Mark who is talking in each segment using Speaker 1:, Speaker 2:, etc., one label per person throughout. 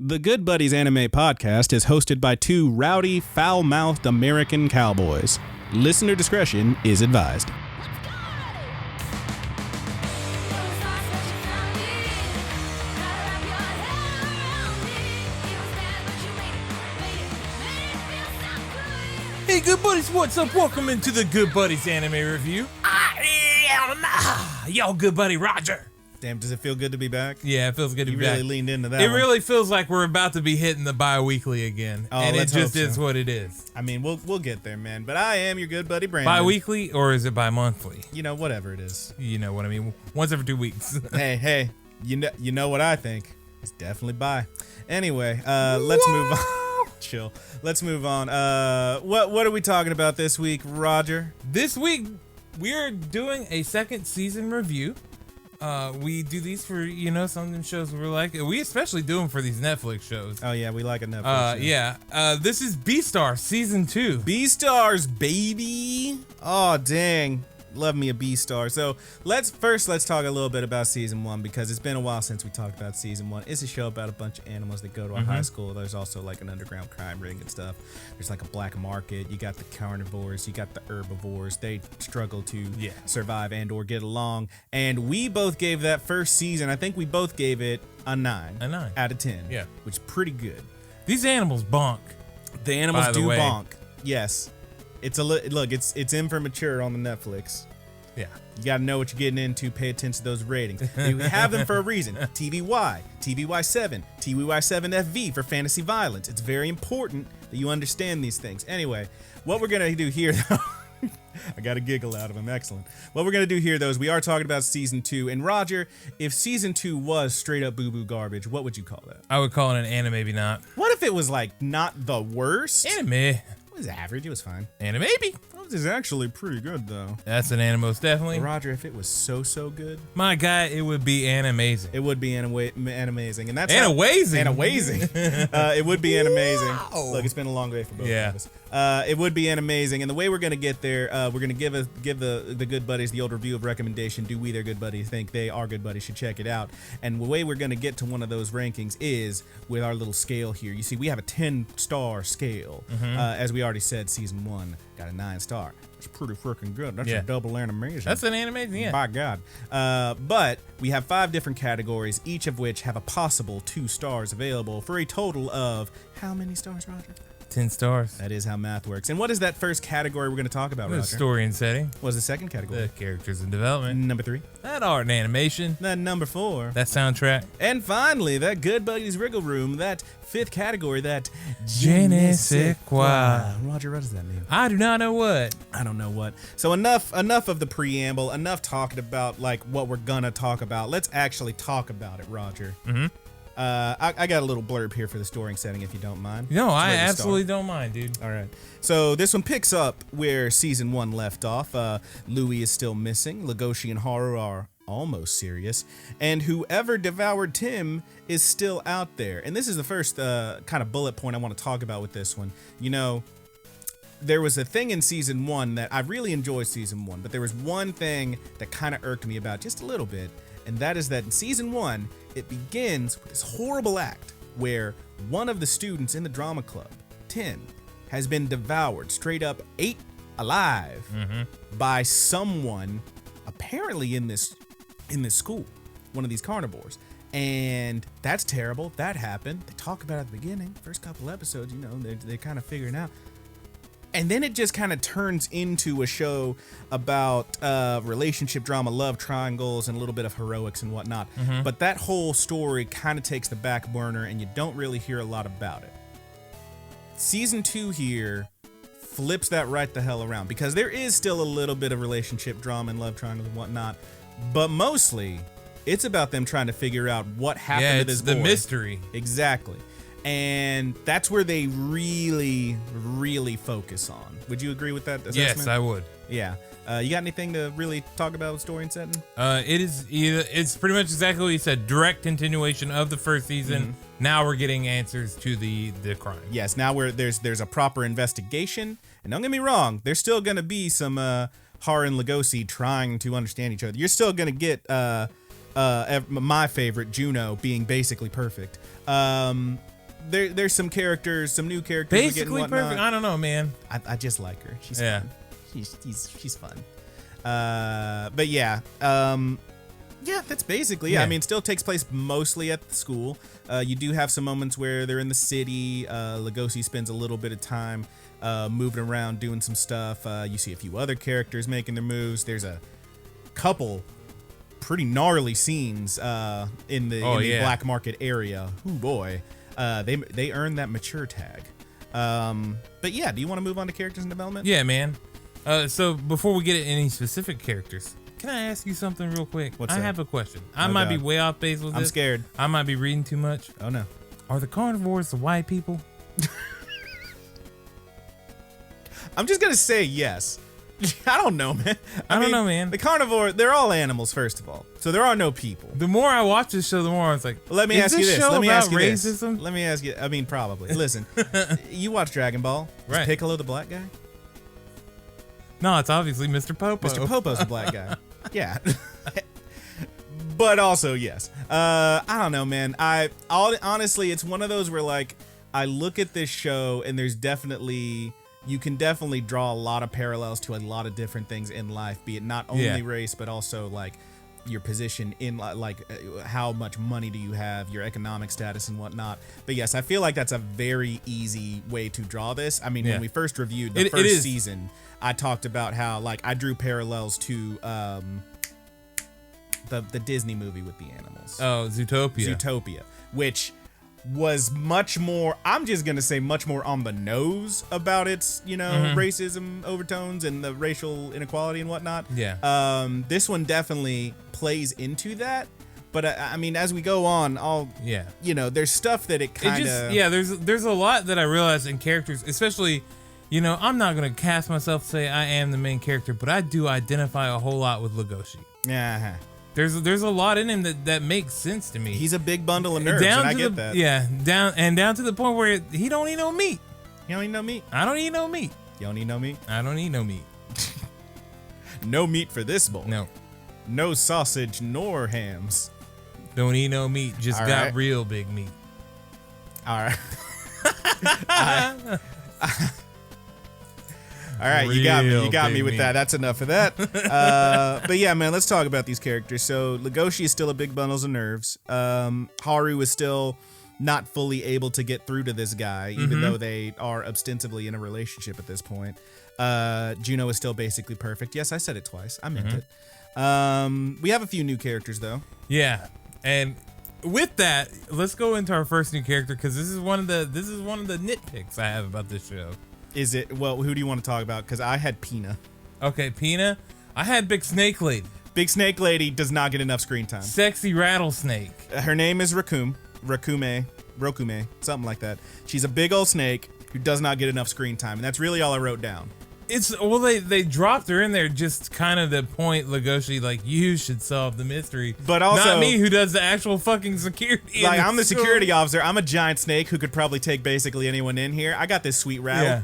Speaker 1: The Good Buddies Anime Podcast is hosted by two rowdy, foul-mouthed American cowboys. Listener discretion is advised.
Speaker 2: Hey, Good Buddies, what's up? Welcome into the Good Buddies Anime Review. I am y'all good buddy Roger.
Speaker 1: Damn, does it feel good to be back?
Speaker 2: Yeah, it feels good to be back.
Speaker 1: You really leaned into that
Speaker 2: It
Speaker 1: one.
Speaker 2: really feels like we're about to be hitting the bi-weekly again.
Speaker 1: Oh,
Speaker 2: and it
Speaker 1: let's
Speaker 2: just
Speaker 1: hope so.
Speaker 2: is what it is.
Speaker 1: I mean, we'll get there, man. But I am your good buddy Brandon.
Speaker 2: Bi-weekly or is it bi-monthly?
Speaker 1: You know, whatever it is.
Speaker 2: You know what I mean. Once every 2 weeks.
Speaker 1: Hey, you know what I think? It's definitely bi. Anyway, let's move on. Chill. Let's move on. What are we talking about this week, Roger?
Speaker 2: This week, we're doing a second season review. We do these for, some of them shows we're like, we especially do them for these Netflix shows.
Speaker 1: Oh yeah, we like a Netflix show.
Speaker 2: Yeah. This is Beastars season 2.
Speaker 1: Beastars, baby. Oh dang. Love me a Beastar. So let's talk a little bit about season 1 because it's been a while since we talked about season 1. It's a show about a bunch of animals that go to a high school. There's also like an underground crime ring and stuff. There's like a black market. You got the carnivores. You got the herbivores. They struggle to survive and or get along. And we both gave that first season, I think we both gave it a 9.
Speaker 2: A 9.
Speaker 1: Out of 10.
Speaker 2: Yeah.
Speaker 1: Which is pretty good.
Speaker 2: These animals bonk.
Speaker 1: The animals
Speaker 2: by the
Speaker 1: do
Speaker 2: way.
Speaker 1: bonk. Yes. It's look, it's in for mature on the Netflix.
Speaker 2: Yeah.
Speaker 1: You got to know what you're getting into. Pay attention to those ratings. We have them for a reason. TVY, TVY7, TVY7FV for fantasy violence. It's very important that you understand these things. Anyway, what we're going to do here, though, I got a giggle out of him. Excellent. What we're going to do here, though, is we are talking about season 2. And Roger, if season 2 was straight up boo-boo garbage, what would you call that?
Speaker 2: I would call it an anime, maybe not.
Speaker 1: What if it was like not the worst?
Speaker 2: Anime.
Speaker 1: It was average. It was fine.
Speaker 2: Maybe.
Speaker 1: This is actually pretty good, though.
Speaker 2: That's an animos, definitely.
Speaker 1: Roger, if it was so good,
Speaker 2: My guy, it would be animazing.
Speaker 1: it would be animazing, and that's
Speaker 2: Animazing?
Speaker 1: Animazing. It would be animazing.
Speaker 2: Wow.
Speaker 1: Look, it's been a long day for both
Speaker 2: Yeah.
Speaker 1: of us. It would be animazing, and the way we're gonna get there, we're gonna give the good buddies the old review of recommendation. Do we, their good buddies, think they are good buddies? Should check it out. And the way we're gonna get to one of those rankings is with our little scale here. You see, we have a 10-star scale. As we already said, season 1 got a 9-star. It's pretty freaking good. That's a double animation.
Speaker 2: That's an animazing, yeah.
Speaker 1: By God. But we have 5 different categories, each of which have a possible 2 stars available for a total of how many stars, Roger?
Speaker 2: 10 stars.
Speaker 1: That is how math works. And what is that first category we're going to talk about,
Speaker 2: The
Speaker 1: Roger?
Speaker 2: story and setting.
Speaker 1: What's the second category?
Speaker 2: The characters and development.
Speaker 1: Number 3.
Speaker 2: That art and animation.
Speaker 1: That number 4.
Speaker 2: That soundtrack.
Speaker 1: And finally, that Good Buddies Wriggle Room, that 5th category, that
Speaker 2: Je ne sais quoi.
Speaker 1: Roger, what does that mean?
Speaker 2: I do not know what.
Speaker 1: I don't know what. So enough of the preamble, enough talking about like what we're gonna talk about. Let's actually talk about it, Roger. I got a little blurb here for the story setting, if you don't mind.
Speaker 2: No, I
Speaker 1: Ready to
Speaker 2: absolutely
Speaker 1: start?
Speaker 2: don't mind, dude.
Speaker 1: All right. So this one picks up where season 1 left off. Louis is still missing. Legoshi and Haru are almost serious, and whoever devoured Tim is still out there. And this is the first kind of bullet point I want to talk about with this one. You know, there was a thing in season 1 that I really enjoyed season 1, but there was one thing that kind of irked me about just a little bit, and that is that in season 1, it begins with this horrible act where one of the students in the drama club, Tim, has been devoured, straight up ate alive by someone apparently in this school, one of these carnivores. And that's terrible. That happened. They talk about it at the beginning, first couple episodes, they're kind of figuring out. And then it just kind of turns into a show about relationship drama, love triangles, and a little bit of heroics and whatnot. But that whole story kind of takes the back burner, and you don't really hear a lot about it. Season 2 here flips that right the hell around, because there is still a little bit of relationship drama and love triangles and whatnot, but mostly it's about them trying to figure out what happened to this boy.
Speaker 2: Yeah, it's the mystery.
Speaker 1: Exactly. And that's where they really, really focus on. Would you agree with that assessment?
Speaker 2: Yes, I would.
Speaker 1: Yeah. You got anything to really talk about with story and setting?
Speaker 2: It's pretty much exactly what you said. Direct continuation of the first season. Now we're getting answers to the crime.
Speaker 1: Yes. Now there's a proper investigation, and don't get me wrong, there's still gonna be some Haru and Legoshi trying to understand each other. You're still gonna get my favorite, Juno, being basically perfect. there's some characters, some new characters.
Speaker 2: Basically perfect. I don't know, man.
Speaker 1: I just like her. She's
Speaker 2: yeah.
Speaker 1: fun. She's fun. But yeah. Yeah, that's basically it.
Speaker 2: Yeah.
Speaker 1: I mean, still takes place mostly at the school. You do have some moments where they're in the city. Lugosi spends a little bit of time moving around, doing some stuff. You see a few other characters making their moves. There's a couple pretty gnarly scenes in the black market area. Ooh boy, they earned that mature tag. But yeah, do you want to move on to characters and development?
Speaker 2: Yeah, man. So before we get at any specific characters, can I ask you something real quick?
Speaker 1: What's
Speaker 2: I
Speaker 1: that?
Speaker 2: have a question. I might be way off base with this.
Speaker 1: I'm scared.
Speaker 2: I might be reading too much.
Speaker 1: Oh no.
Speaker 2: Are the carnivores the white people?
Speaker 1: I'm just gonna say yes. I don't know, man.
Speaker 2: I don't know, man.
Speaker 1: The carnivore, they're all animals, first of all. So there are no people.
Speaker 2: The more I watch this show, the more I was like,
Speaker 1: Let me
Speaker 2: is
Speaker 1: ask you this.
Speaker 2: show
Speaker 1: Let me
Speaker 2: about
Speaker 1: ask you
Speaker 2: racism?
Speaker 1: this. Let me ask you. I mean, probably. Listen, you watch Dragon Ball. Is
Speaker 2: Right.
Speaker 1: Piccolo the black guy?
Speaker 2: No, it's obviously Mr. Popo.
Speaker 1: Mr. Popo's the black guy. Yeah. But also, yes. I don't know, man. Honestly, it's one of those where, like, I look at this show and you can definitely draw a lot of parallels to a lot of different things in life, be it not only race, but also, like, your position in, like, how much money do you have, your economic status and whatnot. But yes, I feel like that's a very easy way to draw this. I mean, when we first reviewed the first season, I talked about how, like, I drew parallels to the Disney movie with the animals.
Speaker 2: Oh,
Speaker 1: Zootopia, which was much more, I'm just gonna say much more on the nose about its, racism overtones and the racial inequality and whatnot.
Speaker 2: Yeah.
Speaker 1: This one definitely plays into that. But I mean, as we go on, there's stuff that it kind of...
Speaker 2: there's a lot that I realize in characters, especially, I'm not going to cast myself to say I am the main character, but I do identify a whole lot with Lugosi.
Speaker 1: Yeah.
Speaker 2: There's a lot in him that makes sense to me.
Speaker 1: He's a big bundle of nerves, and I get that.
Speaker 2: Yeah, down to the point where he don't eat no meat.
Speaker 1: You don't eat no meat?
Speaker 2: I don't eat no meat.
Speaker 1: You don't eat no meat?
Speaker 2: I don't eat no meat.
Speaker 1: No meat for this boy.
Speaker 2: No.
Speaker 1: No sausage nor hams.
Speaker 2: Don't eat no meat. Just
Speaker 1: All
Speaker 2: got
Speaker 1: right.
Speaker 2: real big meat.
Speaker 1: All right. All right, you got me. You got me with that. That's enough of that. But yeah, man, let's talk about these characters. So Legoshi is still a big bundles of nerves. Haru is still not fully able to get through to this guy, even though they are ostensibly in a relationship at this point. Juno is still basically perfect. Yes, I said it twice. I meant it. We have a few new characters though.
Speaker 2: Yeah, and with that, let's go into our first new character because this is one of the nitpicks I have about this show.
Speaker 1: Is it? Well, who do you want to talk about? Because I had Pina.
Speaker 2: Okay, Pina. I had Big Snake Lady.
Speaker 1: Big Snake Lady does not get enough screen time.
Speaker 2: Sexy rattlesnake.
Speaker 1: Her name is Rokume, something like that. She's a big old snake who does not get enough screen time, and that's really all I wrote down.
Speaker 2: They dropped her in there just kind of the point, Legoshi, like, you should solve the mystery.
Speaker 1: But also,
Speaker 2: not me who does the actual fucking security.
Speaker 1: Like, I'm the security officer. I'm a giant snake who could probably take basically anyone in here. I got this sweet rattle.
Speaker 2: Yeah.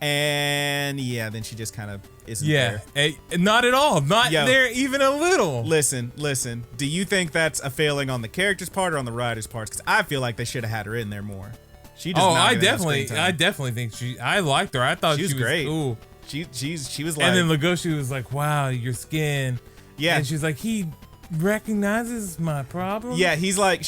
Speaker 1: And yeah, then she just kind of isn't there.
Speaker 2: Hey, not at all. Not there even a little.
Speaker 1: Listen. Do you think that's a failing on the character's part or on the writer's part? Because I feel like they should have had her in there more. She does
Speaker 2: I definitely think I liked her. I thought she was
Speaker 1: great.
Speaker 2: Cool.
Speaker 1: She was like,
Speaker 2: and then Legoshi was like, "Wow, your skin."
Speaker 1: Yeah,
Speaker 2: and she's like, "He recognizes my problem."
Speaker 1: Yeah, she's like,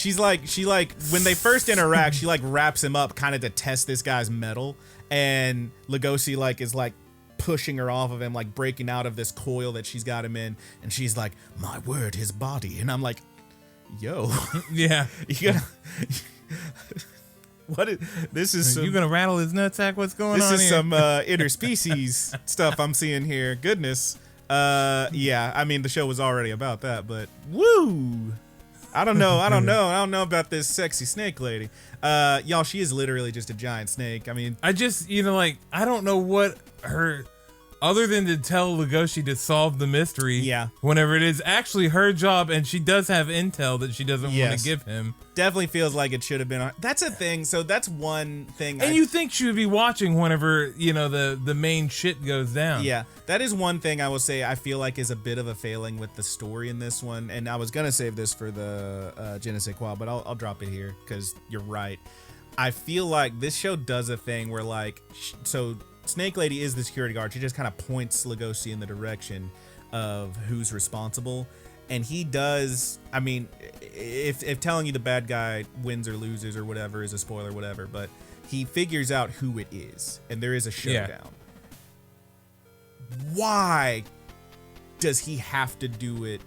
Speaker 1: when they first interact, she like wraps him up kind of to test this guy's metal, and Legoshi like is like pushing her off of him, like breaking out of this coil that she's got him in, and she's like, "My word, his body," and I'm like, "Yo,
Speaker 2: yeah,
Speaker 1: you gotta." This is
Speaker 2: you gonna rattle his nutsack? What's going on here?
Speaker 1: This is some interspecies stuff I'm seeing here. Goodness. Yeah, I mean the show was already about that, but woo! I don't know about this sexy snake lady. Y'all, she is literally just a giant snake. I mean,
Speaker 2: I just I don't know what her, other than to tell Legoshi to solve the mystery.
Speaker 1: Yeah.
Speaker 2: Whenever it is actually her job, and she does have intel that she doesn't want to give him.
Speaker 1: Definitely feels like it should have been. That's a thing. So that's one thing.
Speaker 2: And you think she would be watching whenever the main shit goes down.
Speaker 1: Yeah, that is one thing I will say. I feel like is a bit of a failing with the story in this one. And I was gonna save this for the Je ne sais quoi, but I'll drop it here because you're right. I feel like this show does a thing where like, so Snake Lady is the security guard. She just kind of points Legoshi in the direction of who's responsible. And he does, I mean, if telling you the bad guy wins or loses or whatever is a spoiler, whatever, but he figures out who it is. And there is a showdown.
Speaker 2: Yeah.
Speaker 1: Why does he have to do it?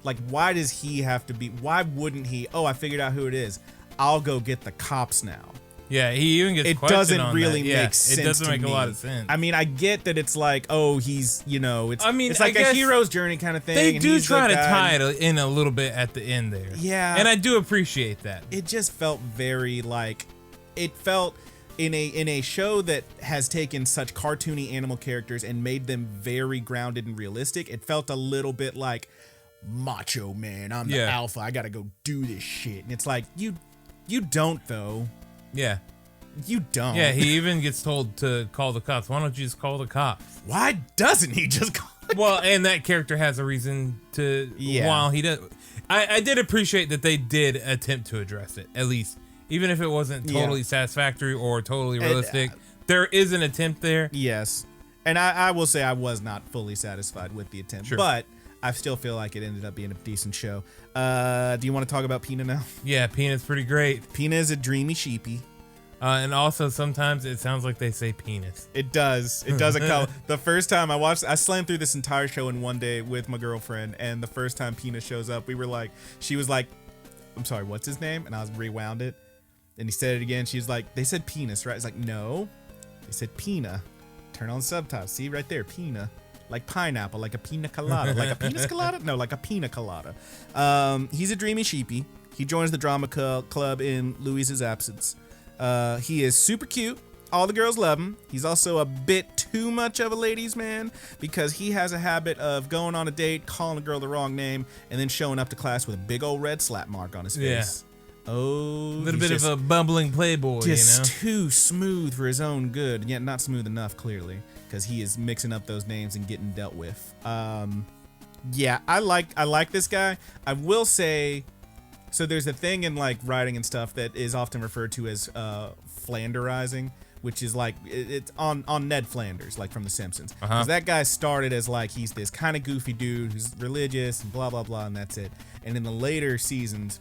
Speaker 1: Like, why does he have to be, why wouldn't he, oh, I figured out who it is. I'll go get the cops now.
Speaker 2: Yeah, he even gets
Speaker 1: it
Speaker 2: questioned
Speaker 1: doesn't
Speaker 2: on
Speaker 1: really
Speaker 2: that. Yeah,
Speaker 1: make sense.
Speaker 2: It doesn't
Speaker 1: to
Speaker 2: make
Speaker 1: me.
Speaker 2: a lot of sense.
Speaker 1: I mean, I get that it's like, oh, he's, you know, it's,
Speaker 2: I mean,
Speaker 1: it's like
Speaker 2: I
Speaker 1: a
Speaker 2: guess
Speaker 1: hero's journey kind of thing.
Speaker 2: They
Speaker 1: and
Speaker 2: do
Speaker 1: he's
Speaker 2: try
Speaker 1: the
Speaker 2: to
Speaker 1: guy.
Speaker 2: tie it in a little bit at the end there.
Speaker 1: Yeah.
Speaker 2: And I do appreciate that.
Speaker 1: It just felt very like, it felt in a show that has taken such cartoony animal characters and made them very grounded and realistic. It felt a little bit like, macho man, I'm the alpha, I gotta go do this shit. And it's like, you don't though.
Speaker 2: Yeah.
Speaker 1: You don't.
Speaker 2: Yeah, he even gets told to call the cops. Why don't you just call the cops?
Speaker 1: Why doesn't he just call the
Speaker 2: Well, and that character has a reason to, while he does. I did appreciate that they did attempt to address it, at least. Even if it wasn't totally satisfactory or totally realistic, there is an attempt there.
Speaker 1: Yes. And I will say I was not fully satisfied with the attempt, but I still feel like it ended up being a decent show. Do you want to talk about Pina now?
Speaker 2: Yeah, Pina's pretty great.
Speaker 1: Pina is a dreamy sheepy.
Speaker 2: And also sometimes it sounds like they say penis.
Speaker 1: It does. It does. The first time I slammed through this entire show in one day with my girlfriend, and the first time Pina shows up, she was like, I'm sorry, what's his name? And I was rewound it. And he said it again. She was like, they said penis, right? It's like, no, they said Pina. Turn on subtitles. See right there, Pina. Like pineapple, like a pina colada. Like a penis colada? No, like a pina colada. He's a dreamy sheepy. He joins the drama club in Louise's absence. He is super cute. All the girls love him. He's also a bit too much of a ladies' man because he has a habit of going on a date, calling a girl the wrong name, and then showing up to class with a big old red slap mark on his face. Oh,
Speaker 2: a little bit of a bumbling playboy,
Speaker 1: just too smooth for his own good, yet not smooth enough, clearly, because he is mixing up those names and getting dealt with. Yeah, I like this guy. I will say, so there's a thing in like writing and stuff that is often referred to as Flanderizing, which is like it's on Ned Flanders, like from The Simpsons. Because that guy started as like he's this kind of goofy dude who's religious and blah blah blah, and that's it. And in the later seasons,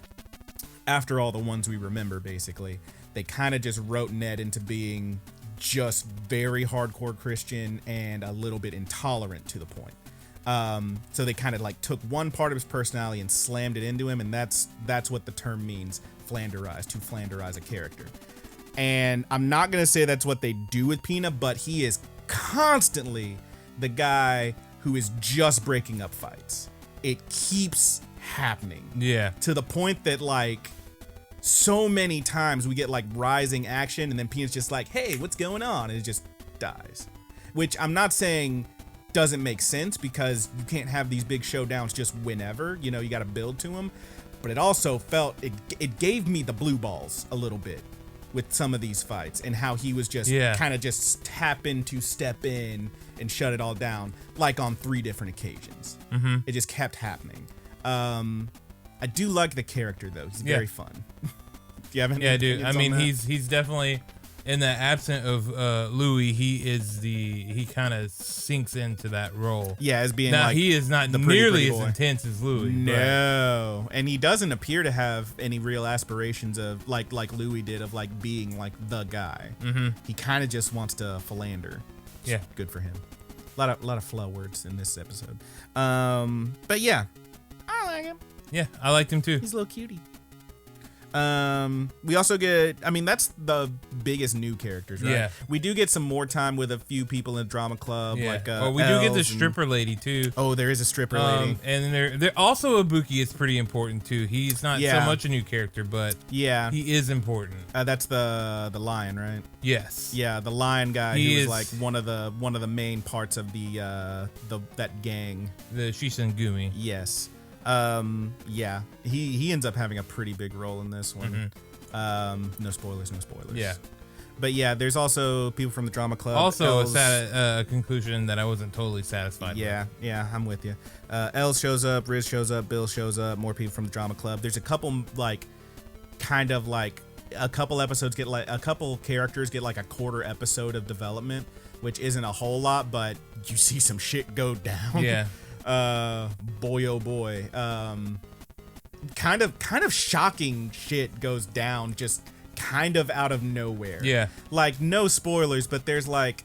Speaker 1: after all the ones we remember, basically, they kind of just wrote Ned into being just very hardcore Christian and a little bit intolerant to the point. So they kind of like took one part of his personality and slammed it into him, and that's what the term means, Flanderize, to Flanderize a character. And I'm not gonna say that's what they do with Pina, but he is constantly the guy who is just breaking up fights. It keeps happening.
Speaker 2: Yeah.
Speaker 1: To the point that like so many times we get like rising action and then Pina's just like, hey, what's going on? And it just dies. Which I'm not saying doesn't make sense because you can't have these big showdowns just whenever, you know, you got to build to them. But it also felt, it gave me the blue balls a little bit with some of these fights and how he was just kind of just happen to step in and shut it all down, like on 3 different occasions. It just kept happening. I do like the character though. He's very fun. Do you have any?
Speaker 2: Yeah, I do. I mean, he's definitely in the absence of Louis. He kind of sinks into that role.
Speaker 1: Yeah, as being
Speaker 2: now
Speaker 1: like
Speaker 2: he is not nearly as intense as Louis.
Speaker 1: No, and he doesn't appear to have any real aspirations of like Louis did of like being like the guy. He kind of just wants to philander.
Speaker 2: Yeah,
Speaker 1: good for him. A lot of flow words in this episode. But yeah, I like him.
Speaker 2: Yeah, I liked him too.
Speaker 1: He's a little cutie. We also get, I mean, that's the biggest new characters, right?
Speaker 2: Yeah.
Speaker 1: We do get some more time with a few people in the drama club, like
Speaker 2: well, we do get the stripper lady too.
Speaker 1: Oh, there is a stripper lady.
Speaker 2: And there also a Bookie is pretty important too. He's not so much a new character, but he is important.
Speaker 1: That's the lion, right?
Speaker 2: Yes.
Speaker 1: Yeah, the lion guy who is like one of the main parts of that gang.
Speaker 2: The Shisengumi.
Speaker 1: Yes. Yeah, he ends up having a pretty big role in this one. No spoilers.
Speaker 2: Yeah.
Speaker 1: But yeah, there's also people from the drama club.
Speaker 2: Also a conclusion that I wasn't totally satisfied with.
Speaker 1: Yeah, I'm with you. Els shows up, Riz shows up, Bill shows up, more people from the drama club. There's a couple like kind of like a couple characters get like a quarter episode of development, which isn't a whole lot, but you see some shit go down.
Speaker 2: Yeah.
Speaker 1: Boy, oh boy. Kind of shocking shit goes down just kind of out of nowhere.
Speaker 2: Yeah.
Speaker 1: Like, no spoilers, but there's like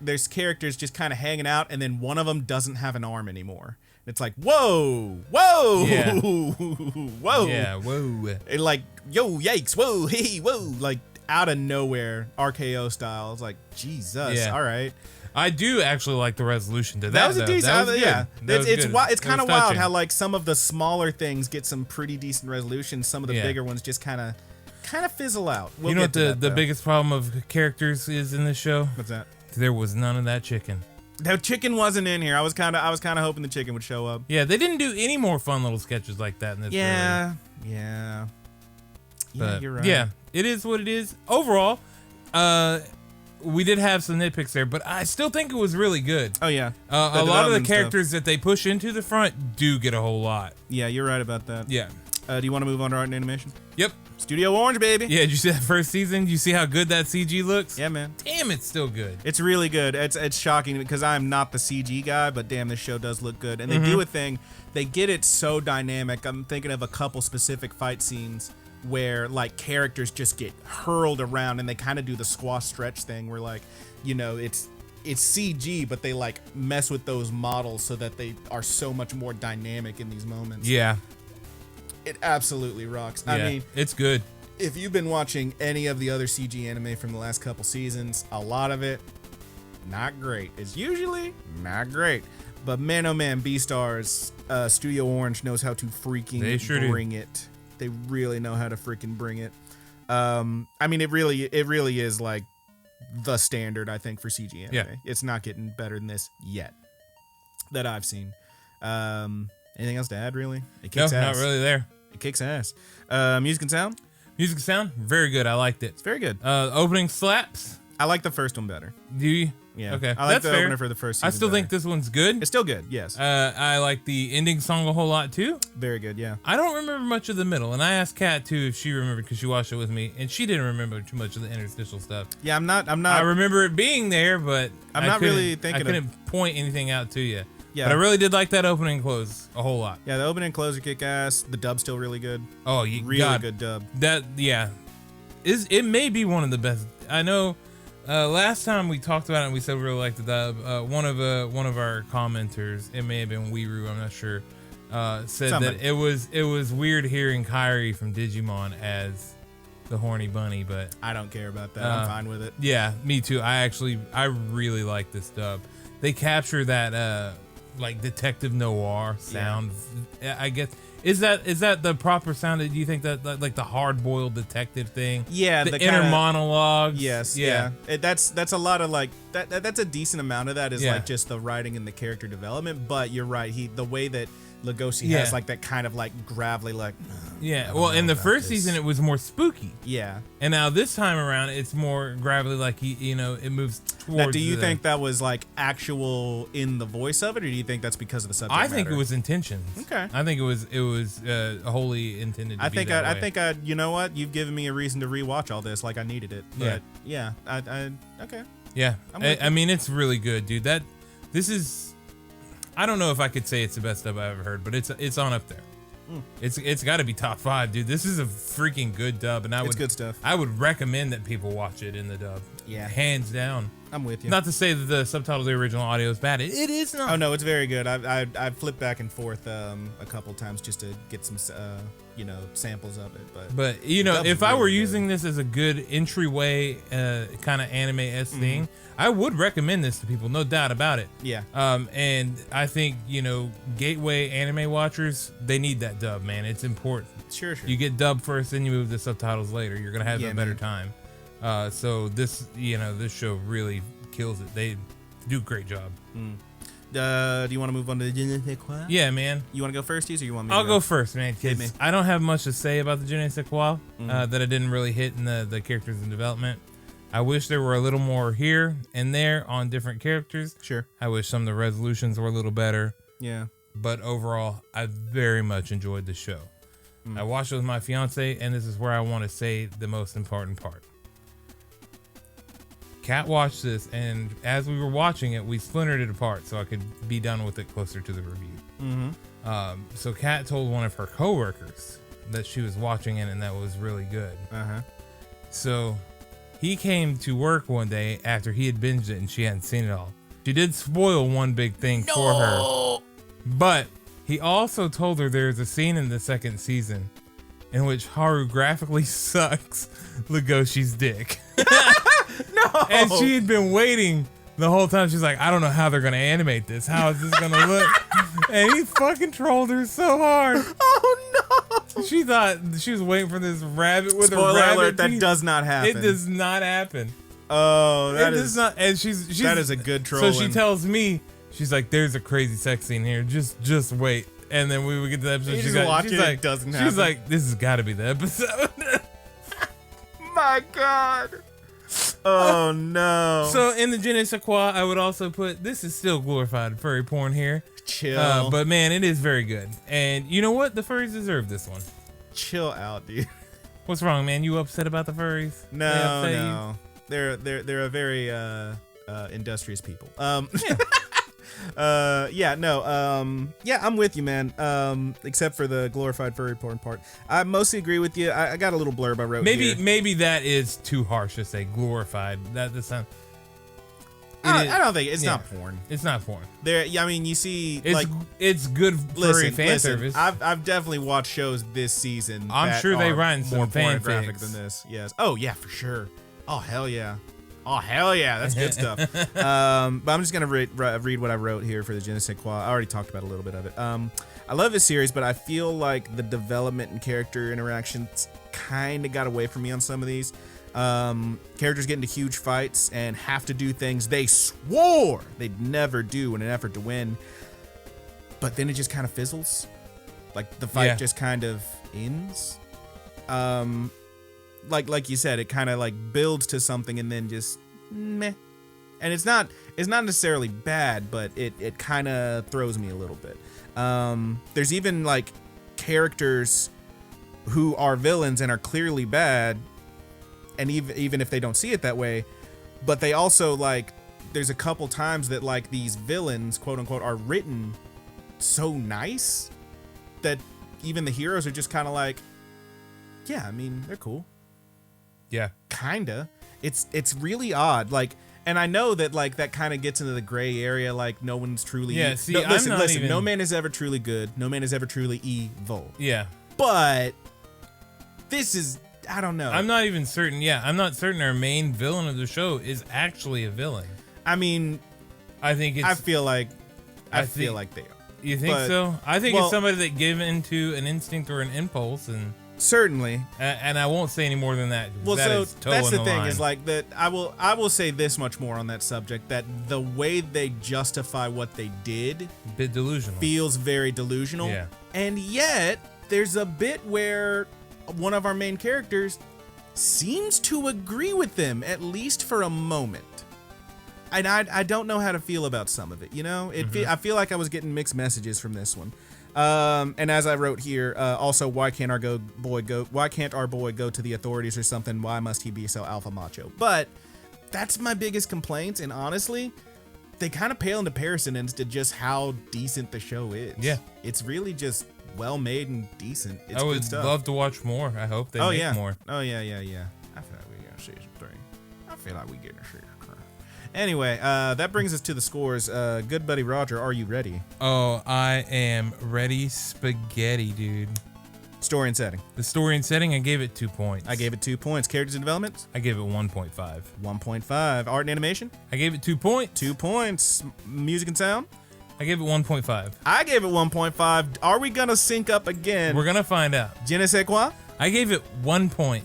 Speaker 1: there's characters just kind of hanging out, and then one of them doesn't have an arm anymore. It's like, whoa,
Speaker 2: Yeah.
Speaker 1: whoa.
Speaker 2: Yeah, whoa.
Speaker 1: And like, yo, yikes, whoa, hey, whoa. Like, out of nowhere, RKO style. It's like, Jesus,
Speaker 2: Yeah.
Speaker 1: all right.
Speaker 2: I do actually like the resolution to that.
Speaker 1: That was a decent,
Speaker 2: that was
Speaker 1: yeah.
Speaker 2: good.
Speaker 1: It's kind of wild
Speaker 2: touching.
Speaker 1: how like some of the smaller things get some pretty decent resolution. Some of the bigger ones just kind of fizzle out. We'll
Speaker 2: you know
Speaker 1: get
Speaker 2: what
Speaker 1: to that,
Speaker 2: the
Speaker 1: though.
Speaker 2: biggest problem of characters is in this show?
Speaker 1: What's that?
Speaker 2: There was none of that chicken.
Speaker 1: The chicken wasn't in here. I was kind of hoping the chicken would show up.
Speaker 2: Yeah, they didn't do any more fun little sketches like that in this.
Speaker 1: Yeah,
Speaker 2: really.
Speaker 1: yeah.
Speaker 2: But,
Speaker 1: You're right.
Speaker 2: Yeah, it is what it is. Overall, we did have some nitpicks there, but I still think it was really good.
Speaker 1: Oh yeah.
Speaker 2: A lot of the characters that they push into the front do get a whole lot.
Speaker 1: Yeah, you're right about that.
Speaker 2: Yeah.
Speaker 1: Do you want to move on to art and animation?
Speaker 2: Yep.
Speaker 1: Studio Orange, baby.
Speaker 2: Yeah, did you see that first season? You see how good that CG looks?
Speaker 1: Yeah, man.
Speaker 2: Damn, it's still good.
Speaker 1: It's really good. It's shocking because I'm not the CG guy, but damn, this show does look good. And they do a thing. They get it so dynamic. I'm thinking of a couple specific fight scenes where like characters just get hurled around, and they kind of do the squash stretch thing where like, you know, it's CG, but they like mess with those models so that they are so much more dynamic in these moments.
Speaker 2: Yeah.
Speaker 1: It absolutely rocks.
Speaker 2: Yeah,
Speaker 1: I mean,
Speaker 2: it's good.
Speaker 1: if you've been watching any of the other CG anime from the last couple seasons, a lot of it, not great. It's usually not great. But man, oh man, Beastars, Studio Orange knows how to freaking bring it. They really know how to freaking bring it. I mean, it really is like the standard, I think, for CG anime.
Speaker 2: Yeah.
Speaker 1: It's not getting better than this yet that I've seen. Anything else to add, really? It
Speaker 2: No,
Speaker 1: kicks ass.
Speaker 2: not really there.
Speaker 1: It kicks ass. Music and sound?
Speaker 2: Music and sound, very good. I liked it.
Speaker 1: It's very good.
Speaker 2: Opening slaps.
Speaker 1: I like the first one better.
Speaker 2: Do you?
Speaker 1: Yeah.
Speaker 2: Okay.
Speaker 1: I like
Speaker 2: That's
Speaker 1: the
Speaker 2: fair.
Speaker 1: opener for the first season
Speaker 2: I still think
Speaker 1: better.
Speaker 2: this one's good.
Speaker 1: It's still good, yes.
Speaker 2: I like the ending song a whole lot too.
Speaker 1: Very good, yeah.
Speaker 2: I don't remember much of the middle, and I asked Kat too if she remembered because she watched it with me, and she didn't remember too much of the interstitial stuff.
Speaker 1: Yeah, I'm not.
Speaker 2: I remember it being there, but
Speaker 1: I'm not really thinking
Speaker 2: I couldn't point anything out to you.
Speaker 1: Yeah.
Speaker 2: But I really did like that opening and close a whole lot.
Speaker 1: Yeah, the opening and closer kick ass. The dub's still really good.
Speaker 2: Oh, you
Speaker 1: Really good dub.
Speaker 2: That it may be one of the best. I know. Last time we talked about it, and we said we really liked the dub. One of our commenters, it may have been Weeru, I'm not sure, said
Speaker 1: Somebody.
Speaker 2: that it was weird hearing Kairi from Digimon as the horny bunny, but
Speaker 1: I don't care about that. I'm fine with it.
Speaker 2: yeah, me too. I really like this dub. They capture that like detective noir sound. Yeah. I guess is that the proper sound? Do you think that like the hard boiled detective thing?
Speaker 1: Yeah,
Speaker 2: the
Speaker 1: the
Speaker 2: inner
Speaker 1: kinda-
Speaker 2: monologues.
Speaker 1: Yes, yeah. That's a lot of like that's a decent amount of that is
Speaker 2: Yeah.
Speaker 1: like just the writing and the character development. But you're right. The way that Legoshi
Speaker 2: Yeah.
Speaker 1: has like that kind of like gravelly like.
Speaker 2: Yeah,
Speaker 1: I
Speaker 2: well,
Speaker 1: don't
Speaker 2: in
Speaker 1: know
Speaker 2: the
Speaker 1: about
Speaker 2: first
Speaker 1: this.
Speaker 2: season, it was more spooky,
Speaker 1: Yeah.
Speaker 2: and now this time around, it's more gravelly. Like it moves towards.
Speaker 1: Now, do you
Speaker 2: the-
Speaker 1: think that was like actual in the voice of it, or do you think that's because of the subject
Speaker 2: I think
Speaker 1: matter?
Speaker 2: it was intentions.
Speaker 1: Okay.
Speaker 2: I think it was wholly intended. To
Speaker 1: I
Speaker 2: be
Speaker 1: think
Speaker 2: that
Speaker 1: I
Speaker 2: way.
Speaker 1: think you know what? You've given me a reason to rewatch all this, like I needed it. But yeah, I okay.
Speaker 2: Yeah,
Speaker 1: I'm with
Speaker 2: I mean, it's really good, dude. This is. I don't know if I could say it's the best dub I've ever heard, but it's on up there. It's got to be top 5, dude. This is a freaking good dub, and
Speaker 1: It's good stuff.
Speaker 2: I would recommend that people watch it in the dub.
Speaker 1: Yeah.
Speaker 2: hands down.
Speaker 1: I'm with you.
Speaker 2: Not to say that the subtitles of the original audio is bad. It is not.
Speaker 1: Oh no, it's very good. I've flipped back and forth a couple times just to get some samples of it. But
Speaker 2: But if I
Speaker 1: really
Speaker 2: were
Speaker 1: good.
Speaker 2: using this as a good entryway kind of anime-esque thing, I would recommend this to people, no doubt about it.
Speaker 1: yeah,
Speaker 2: And I think gateway anime watchers, they need that dub, man. It's important.
Speaker 1: sure.
Speaker 2: You get dub first, then you move to subtitles later. You're gonna have
Speaker 1: Yeah,
Speaker 2: a better
Speaker 1: man.
Speaker 2: time. So this show really kills it. They do a great job.
Speaker 1: Do you want to move on to the Je ne sais quoi?
Speaker 2: Yeah, man.
Speaker 1: You want to go first, Tease, or you want me?
Speaker 2: I'll
Speaker 1: to
Speaker 2: go first, man,
Speaker 1: Hit me.
Speaker 2: because I don't have much to say about the Je ne sais quoi that I didn't really hit in the characters in development. I wish there were a little more here and there on different characters.
Speaker 1: Sure.
Speaker 2: I wish some of the resolutions were a little better.
Speaker 1: Yeah.
Speaker 2: But overall, I very much enjoyed the show. I watched it with my fiance, and this is where I want to say the most important part. Kat watched this, and as we were watching it, we splintered it apart so I could be done with it closer to the review. So Kat told one of her coworkers that she was watching it, and that was really good. So he came to work one day after he had binged it, and she hadn't seen it all. She did spoil one big thing for her, but he also told her there's a scene in the second season in which Haru graphically sucks Legoshi's dick.
Speaker 1: No.
Speaker 2: And she had been waiting the whole time. She's like, I don't know how they're going to animate this. How is this going to look? And he fucking trolled her so hard.
Speaker 1: Oh, no.
Speaker 2: She thought she was waiting for this rabbit with
Speaker 1: Spoiler
Speaker 2: a rabbit
Speaker 1: alert, that
Speaker 2: teeth.
Speaker 1: does not happen.
Speaker 2: It does not happen.
Speaker 1: Oh,
Speaker 2: It does not. And she's
Speaker 1: that is a good trolling.
Speaker 2: So she tells me, she's like, there's a crazy sex scene here. Just wait. And then we would get to the episode.
Speaker 1: You
Speaker 2: She's
Speaker 1: just watch
Speaker 2: she's
Speaker 1: it,
Speaker 2: like,
Speaker 1: it doesn't happen.
Speaker 2: She's like, this has got to be the episode.
Speaker 1: My God. Oh, no.
Speaker 2: So in the je ne sais quoi, I would also put, this is still glorified furry porn here.
Speaker 1: Chill.
Speaker 2: But man, it is very good. And you know what? The furries deserve this one.
Speaker 1: Chill out, dude.
Speaker 2: What's wrong, man? You upset about the furries?
Speaker 1: No. They're a very industrious people. Yeah, I'm with you, man. Except for the glorified furry porn part. I mostly agree with you. I got a little blurb I wrote here.
Speaker 2: Maybe that is too harsh to say glorified. That sounds.
Speaker 1: I don't think it's not porn.
Speaker 2: It's not porn.
Speaker 1: I mean, you see,
Speaker 2: it's good furry fan service.
Speaker 1: I've definitely watched shows this season.
Speaker 2: I'm sure they write some
Speaker 1: more
Speaker 2: fan
Speaker 1: pornographic
Speaker 2: fics
Speaker 1: than this. Yes. Oh yeah, for sure. Oh hell yeah. Oh hell yeah, that's good stuff. But I'm just gonna read what I wrote here for the je ne sais quoi. I already talked about a little bit of it. I love this series, but I feel like the development and character interactions kind of got away from me on some of these. Characters get into huge fights and have to do things they swore they'd never do in an effort to win, but then it just kind of fizzles. Like the fight just kind of ends. Like you said, it kind of like builds to something and then just meh. And it's not necessarily bad, but it kind of throws me a little bit. There's even like characters who are villains and are clearly bad, and even if they don't see it that way, but they also like, there's a couple times that like these villains, quote unquote, are written so nice that even the heroes are just kind of like, yeah, I mean, they're cool.
Speaker 2: Yeah.
Speaker 1: Kinda. It's really odd. Like, and I know that like that kind of gets into the gray area. Like no one's truly.
Speaker 2: Yeah. See,
Speaker 1: listen. No man is ever truly good. No man is ever truly evil.
Speaker 2: Yeah.
Speaker 1: But this is, I don't know.
Speaker 2: I'm not even certain. Yeah, I'm not certain our main villain of the show is actually a villain.
Speaker 1: I mean,
Speaker 2: I think it's.
Speaker 1: I feel like they are.
Speaker 2: You think so? I think it's somebody that give into an instinct or an impulse, and
Speaker 1: certainly.
Speaker 2: And I won't say any more than that.
Speaker 1: Well, so that's the thing
Speaker 2: line.
Speaker 1: is like that. I will say this much more on that subject, that the way they justify what they did,
Speaker 2: bit delusional,
Speaker 1: feels very delusional.
Speaker 2: Yeah.
Speaker 1: And yet there's a bit where one of our main characters seems to agree with them, at least for a moment. And I don't know how to feel about some of it, you know? I feel like I was getting mixed messages from this one. And as I wrote here, also, why can't our boy go to the authorities or something? Why must he be so alpha macho? But that's my biggest complaint, and honestly, they kind of pale in comparison as to just how decent the show is.
Speaker 2: Yeah.
Speaker 1: It's really just well made and decent. It's
Speaker 2: I
Speaker 1: good
Speaker 2: would
Speaker 1: stuff.
Speaker 2: love to watch more. I hope they make more.
Speaker 1: Oh yeah. I feel like we got season 3. I feel like we getting a season 3. Anyway, that brings us to the scores. Good buddy Roger, are you ready?
Speaker 2: Oh, I am ready spaghetti, dude.
Speaker 1: Story and setting.
Speaker 2: The story and setting, I gave it 2 points.
Speaker 1: I gave it 2 points. Characters and development?
Speaker 2: I gave it 1.5.
Speaker 1: 1.5. Art and animation?
Speaker 2: I gave it 2 points.
Speaker 1: 2 points. Music and sound?
Speaker 2: I gave it 1.5.
Speaker 1: I gave it 1.5. Are we gonna sync up again?
Speaker 2: We're gonna find out.
Speaker 1: Je ne sais quoi?
Speaker 2: I gave it 1 point.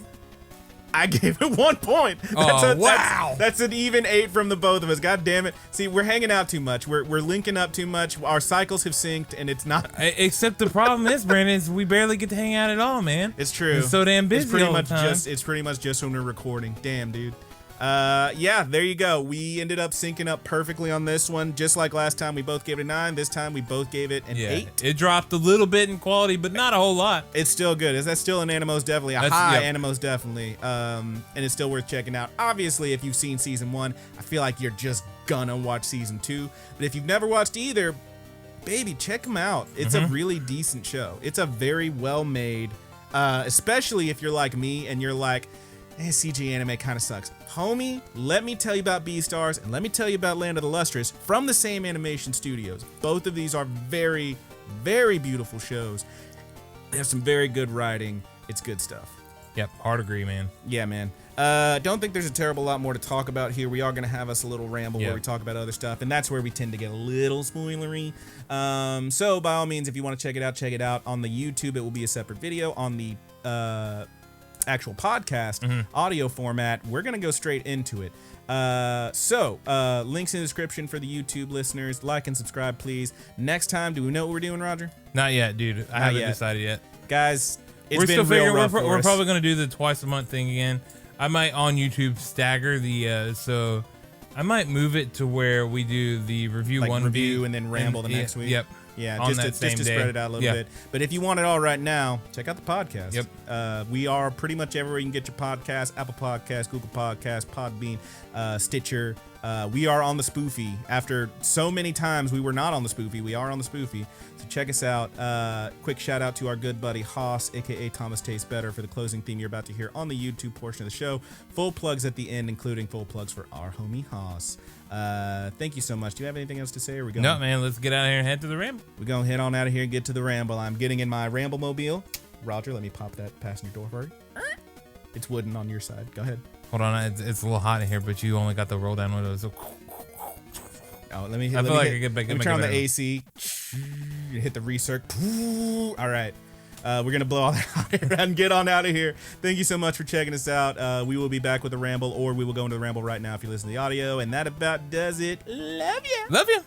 Speaker 1: I gave it 1 point.
Speaker 2: Wow.
Speaker 1: That's an even 8 from the both of us. God damn it. See, we're hanging out too much. We're linking up too much. Our cycles have synced, and it's not.
Speaker 2: Except the problem is, Brandon, is we barely get to hang out at all, man.
Speaker 1: It's true.
Speaker 2: It's so damn busy
Speaker 1: it's pretty
Speaker 2: all
Speaker 1: much
Speaker 2: the time.
Speaker 1: It's pretty much just when we're recording. Damn, dude. Yeah, there you go. We ended up syncing up perfectly on this one. Just like last time, we both gave it a 9. This time, we both gave it an 8.
Speaker 2: It dropped a little bit in quality, but not a whole lot.
Speaker 1: It's still good. Is that still an Animos? Definitely. A high Animos, definitely. And it's still worth checking out. Obviously, if you've seen season 1, I feel like you're just gonna watch season 2. But if you've never watched either, baby, check them out. It's a really decent show. It's a very well-made, especially if you're like me and you're like, CG anime kind of sucks. Homie, let me tell you about Beastars and let me tell you about Land of the Lustrous from the same animation studios. Both of these are very, very beautiful shows. They have some very good writing. It's good stuff.
Speaker 2: Yep, hard agree, man.
Speaker 1: Yeah, man. Don't think there's a terrible lot more to talk about here. We are going to have us a little ramble where we talk about other stuff, and that's where we tend to get a little spoilery. So by all means, if you want to check it out. On the YouTube, it will be a separate video. On the actual podcast audio format, we're gonna go straight into it. Links in the description for the YouTube listeners. Like and subscribe, please. Next time, do we know what we're doing, Roger?
Speaker 2: Not yet, dude. I haven't decided yet,
Speaker 1: guys.
Speaker 2: We're still figuring. We're probably gonna do the twice a month thing again. I might on YouTube stagger the so I might move it to where we do the review
Speaker 1: like
Speaker 2: one
Speaker 1: review
Speaker 2: week
Speaker 1: and then ramble the next week.
Speaker 2: Yep.
Speaker 1: Yeah, just to spread it out a little bit. But if you want it all right now, check out the podcast.
Speaker 2: Yep.
Speaker 1: We are pretty much everywhere you can get your podcast: Apple Podcasts, Google Podcasts, Podbean, Stitcher. We are on the Spoofy. After so many times we were not on the Spoofy, we are on the Spoofy. So check us out. Quick shout out to our good buddy Haas, aka Thomastastesbetter, for the closing theme you're about to hear on the YouTube portion of the show. Full plugs at the end, including full plugs for our homie Haas. Thank you so much. Do you have anything else to say? Or we going?
Speaker 2: No, man. Let's get out of here and head to the ramble.
Speaker 1: We're gonna head on out of here and get to the ramble. I'm getting in my ramble mobile. Roger, let me pop that passenger door for you. It's wooden on your side. Go ahead.
Speaker 2: Hold on, it's a little hot in here, but you only got the roll down window. So
Speaker 1: oh, let me
Speaker 2: turn on
Speaker 1: the AC. Hit the recirc. All right. We're gonna blow all that hot air and get on out of here. Thank you so much for checking us out. We will be back with a ramble, or we will go into the ramble right now if you listen to the audio. And that about does it. Love you.
Speaker 2: Love you.